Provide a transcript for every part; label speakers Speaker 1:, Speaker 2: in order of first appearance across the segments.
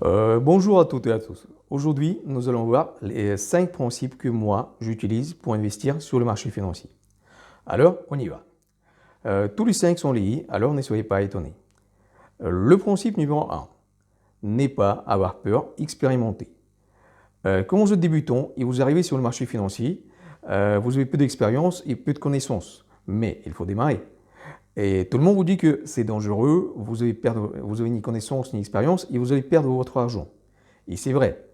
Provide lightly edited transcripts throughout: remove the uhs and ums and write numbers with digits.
Speaker 1: Bonjour à toutes et à tous. Aujourd'hui, nous allons voir les 5 principes que moi, j'utilise pour investir sur le marché financier. Alors, on y va. Tous les 5 sont liés, alors ne soyez pas étonnés. Le principe numéro 1, n'est pas avoir peur, expérimenter. Quand vous êtes débutant et vous arrivez sur le marché financier, vous avez peu d'expérience et peu de connaissances, mais il faut démarrer. Et tout le monde vous dit que c'est dangereux, vous avez ni connaissance ni expérience et vous allez perdre votre argent. Et c'est vrai.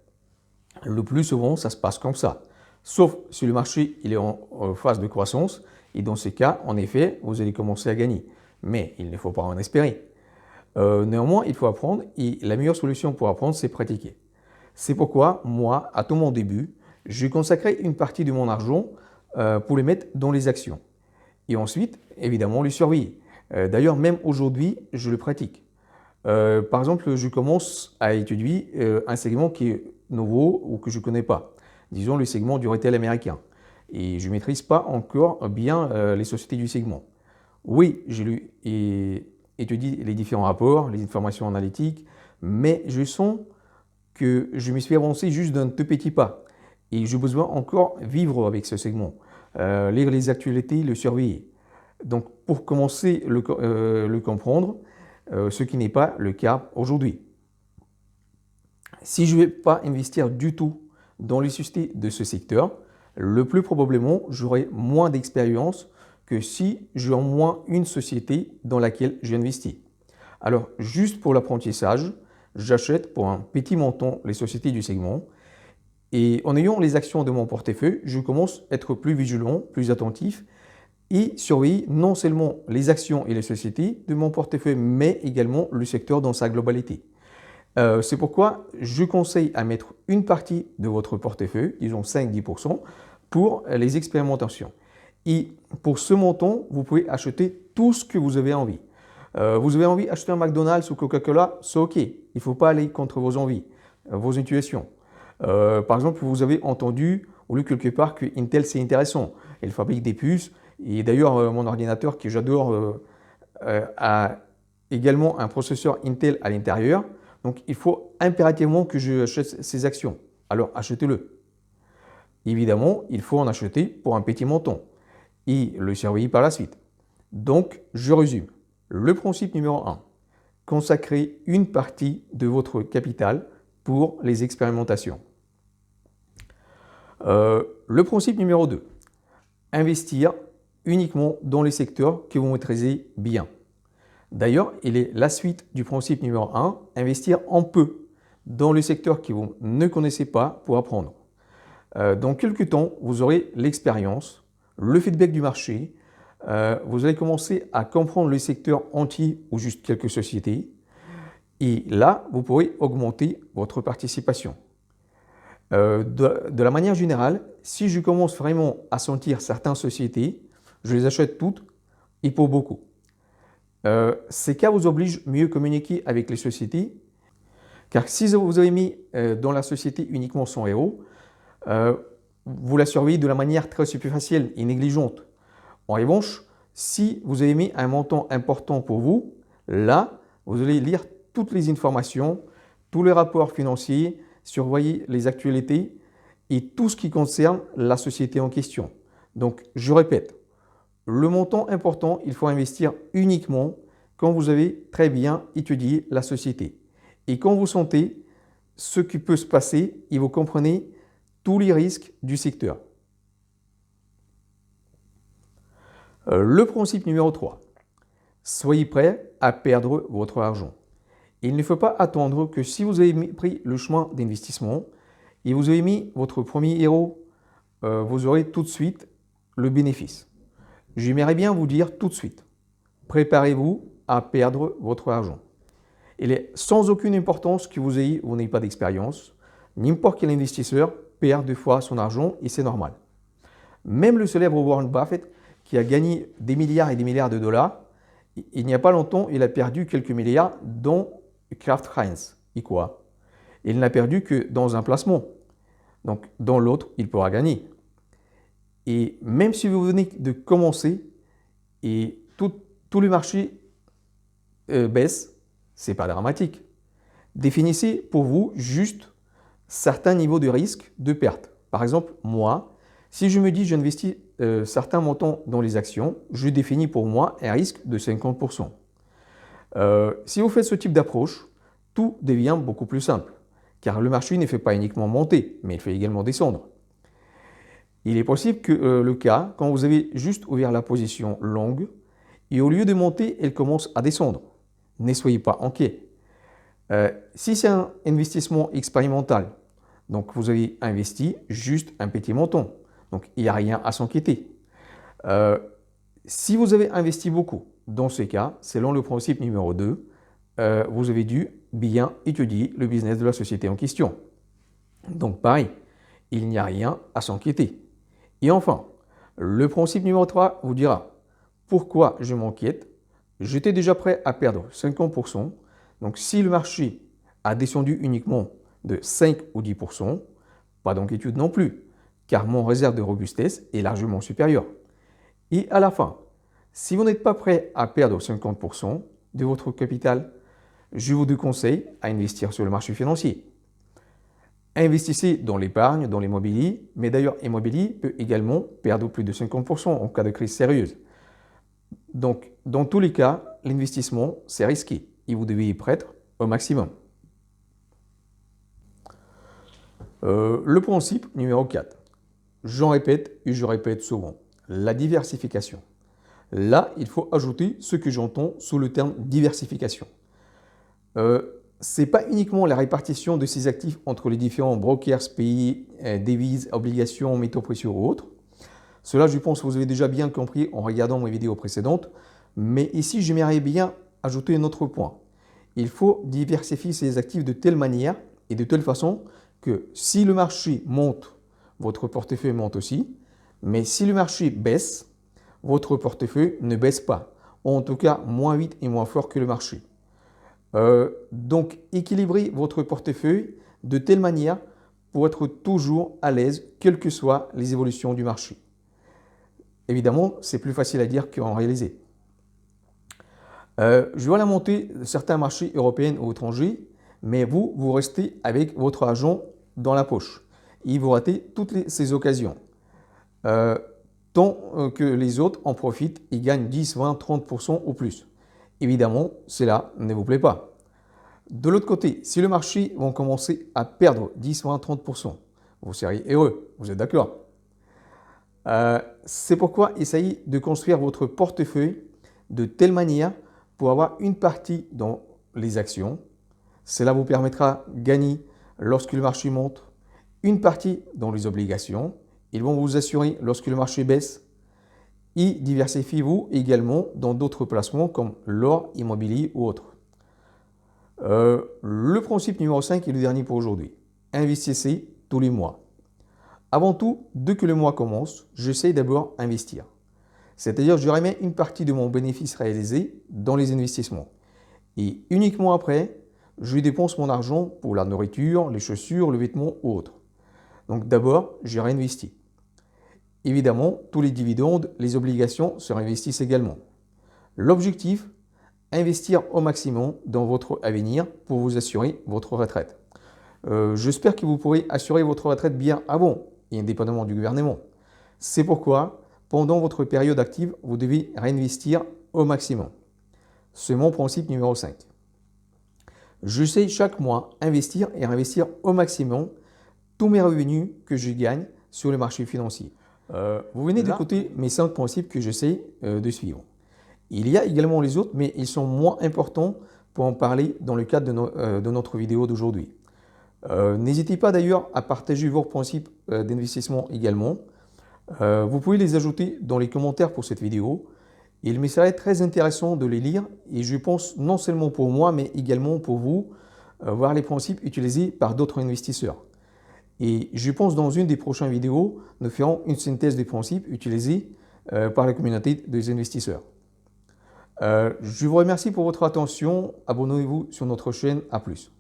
Speaker 1: Le plus souvent, ça se passe comme ça. Sauf si le marché il est en phase de croissance. Et dans ces cas, en effet, vous allez commencer à gagner. Mais il ne faut pas en espérer. Néanmoins, il faut apprendre. Et la meilleure solution pour apprendre, c'est pratiquer. C'est pourquoi, moi, à tout mon début, j'ai consacré une partie de mon argent pour les mettre dans les actions. Et ensuite, évidemment, les surveiller. D'ailleurs, même aujourd'hui, je le pratique. Par exemple, je commence à étudier un segment qui est nouveau ou que je ne connais pas. Disons le segment du retail américain. Et je ne maîtrise pas encore bien les sociétés du segment. Oui, j'ai lu et étudié les différents rapports, les informations analytiques, mais je sens que je me suis avancé juste d'un tout petit pas. Et j'ai besoin encore vivre avec ce segment, lire les actualités, le surveiller. Donc, pour commencer le comprendre, ce qui n'est pas le cas aujourd'hui. Si je ne vais pas investir du tout dans les sociétés de ce secteur, le plus probablement, j'aurai moins d'expérience que si j'ai au moins une société dans laquelle j'investis. Alors, juste pour l'apprentissage, j'achète pour un petit montant les sociétés du segment et en ayant les actions de mon portefeuille, je commence à être plus vigilant, plus attentif et surveiller non seulement les actions et les sociétés de mon portefeuille, mais également le secteur dans sa globalité. C'est pourquoi je conseille à mettre une partie de votre portefeuille, disons 5-10%, pour les expérimentations. Et pour ce montant, vous pouvez acheter tout ce que vous avez envie. Vous avez envie d'acheter un McDonald's ou Coca-Cola, c'est OK. Il ne faut pas aller contre vos envies, vos intuitions. Par exemple, vous avez entendu ou lu quelque part que Intel c'est intéressant. Elle fabrique des puces. Et d'ailleurs, mon ordinateur que j'adore a également un processeur Intel à l'intérieur. Donc, il faut impérativement que j'achète ces actions. Alors, achetez-le. Évidemment, il faut en acheter pour un petit montant et le surveiller par la suite. Donc, je résume. Le principe numéro 1, consacrez une partie de votre capital pour les expérimentations. Le principe numéro 2, investir uniquement dans les secteurs que vous maîtrisez bien. D'ailleurs, il est la suite du principe numéro 1, investir en peu dans les secteurs que vous ne connaissez pas pour apprendre. Dans quelques temps, vous aurez l'expérience, le feedback du marché, vous allez commencer à comprendre le secteur entier ou juste quelques sociétés et là, vous pourrez augmenter votre participation. De la manière générale, si je commence vraiment à sentir certaines sociétés, je les achète toutes et pour beaucoup. Ces cas vous obligent mieux communiquer avec les sociétés, car si vous avez mis dans la société uniquement 100 euros, vous la surveillez de la manière très superficielle et négligente. En revanche, si vous avez mis un montant important pour vous, là, vous allez lire toutes les informations, tous les rapports financiers, surveiller les actualités et tout ce qui concerne la société en question. Donc, je répète, le montant important, il faut investir uniquement quand vous avez très bien étudié la société. Et quand vous sentez ce qui peut se passer et vous comprenez tous les risques du secteur. Le principe numéro 3. Soyez prêt à perdre votre argent. Il ne faut pas attendre que si vous avez pris le chemin d'investissement et vous avez mis votre premier euro, vous aurez tout de suite le bénéfice. J'aimerais bien vous dire tout de suite, préparez-vous à perdre votre argent. Il est sans aucune importance que vous ayez ou n'ayez pas d'expérience. N'importe quel investisseur perd deux fois son argent et c'est normal. Même le célèbre Warren Buffett qui a gagné des milliards et des milliards de dollars, il n'y a pas longtemps, il a perdu quelques milliards dont Kraft Heinz. Et quoi? Il n'a perdu que dans un placement. Donc, dans l'autre, il pourra gagner. Et même si vous venez de commencer et tout le marché baisse, ce n'est pas dramatique. Définissez pour vous juste certains niveaux de risque de perte. Par exemple, moi, si je me dis j'investis certains montants dans les actions, je définis pour moi un risque de 50%. Si vous faites ce type d'approche, tout devient beaucoup plus simple, car le marché ne fait pas uniquement monter, mais il fait également descendre. Il est possible que le cas, quand vous avez juste ouvert la position longue, et au lieu de monter, elle commence à descendre. Ne soyez pas inquiet. Si c'est un investissement expérimental, donc vous avez investi juste un petit montant, donc il n'y a rien à s'inquiéter. Si vous avez investi beaucoup, dans ce cas, selon le principe numéro 2, vous avez dû bien étudier le business de la société en question. Donc pareil, il n'y a rien à s'inquiéter. Et enfin, le principe numéro 3 vous dira pourquoi je m'inquiète. J'étais déjà prêt à perdre 50%. Donc si le marché a descendu uniquement de 5 ou 10%, pas d'inquiétude non plus, car mon réserve de robustesse est largement supérieure. Et à la fin, si vous n'êtes pas prêt à perdre 50% de votre capital, je vous déconseille à investir sur le marché financier. Investissez dans l'épargne, dans l'immobilier, mais d'ailleurs, l'immobilier peut également perdre plus de 50% en cas de crise sérieuse. Donc, dans tous les cas, l'investissement, c'est risqué et vous devez y prêter au maximum. Le principe numéro 4, j'en répète et je répète souvent, la diversification. Là, il faut ajouter ce que j'entends sous le terme diversification. Ce n'est pas uniquement la répartition de ces actifs entre les différents brokers, pays, devises, obligations, métaux précieux ou autres. Cela, je pense que vous avez déjà bien compris en regardant mes vidéos précédentes. Mais ici, j'aimerais bien ajouter un autre point. Il faut diversifier ces actifs de telle manière et de telle façon que si le marché monte, votre portefeuille monte aussi. Mais si le marché baisse, votre portefeuille ne baisse pas. En tout cas, moins vite et moins fort que le marché. Donc, équilibrez votre portefeuille de telle manière pour être toujours à l'aise, quelles que soient les évolutions du marché. Évidemment, c'est plus facile à dire qu'en réaliser. Je vois la montée de certains marchés européens ou étrangers, mais vous restez avec votre argent dans la poche. Et vous ratez toutes ces occasions. Tant que les autres en profitent et gagnent 10, 20, 30% ou plus. Évidemment, cela ne vous plaît pas. De l'autre côté, si le marché va commencer à perdre 10, 20, 30%, vous serez heureux, vous êtes d'accord? C'est pourquoi essayez de construire votre portefeuille de telle manière pour avoir une partie dans les actions. Cela vous permettra de gagner lorsque le marché monte, une partie dans les obligations. Ils vont vous assurer lorsque le marché baisse. Et diversifiez-vous également dans d'autres placements comme l'or, immobilier ou autres. Le principe numéro 5 est le dernier pour aujourd'hui. Investissez tous les mois. Avant tout, dès que le mois commence, j'essaie d'abord d'investir. C'est-à-dire je remets une partie de mon bénéfice réalisé dans les investissements. Et uniquement après, je dépense mon argent pour la nourriture, les chaussures, le vêtement ou autre. Donc d'abord, je réinvestis. Évidemment, tous les dividendes, les obligations se réinvestissent également. L'objectif, investir au maximum dans votre avenir pour vous assurer votre retraite. J'espère que vous pourrez assurer votre retraite bien avant et indépendamment du gouvernement. C'est pourquoi, pendant votre période active, vous devez réinvestir au maximum. C'est mon principe numéro 5. Je sais chaque mois investir et réinvestir au maximum tous mes revenus que je gagne sur le marché financier. Vous venez d'écouter mes 5 principes que j'essaie de suivre. Il y a également les autres, mais ils sont moins importants pour en parler dans le cadre de notre vidéo d'aujourd'hui. N'hésitez pas d'ailleurs à partager vos principes d'investissement également. Vous pouvez les ajouter dans les commentaires pour cette vidéo. Il me serait très intéressant de les lire et je pense non seulement pour moi, mais également pour vous, voir les principes utilisés par d'autres investisseurs. Et je pense dans une des prochaines vidéos, nous ferons une synthèse des principes utilisés par la communauté des investisseurs. Je vous remercie pour votre attention. Abonnez-vous sur notre chaîne. À plus.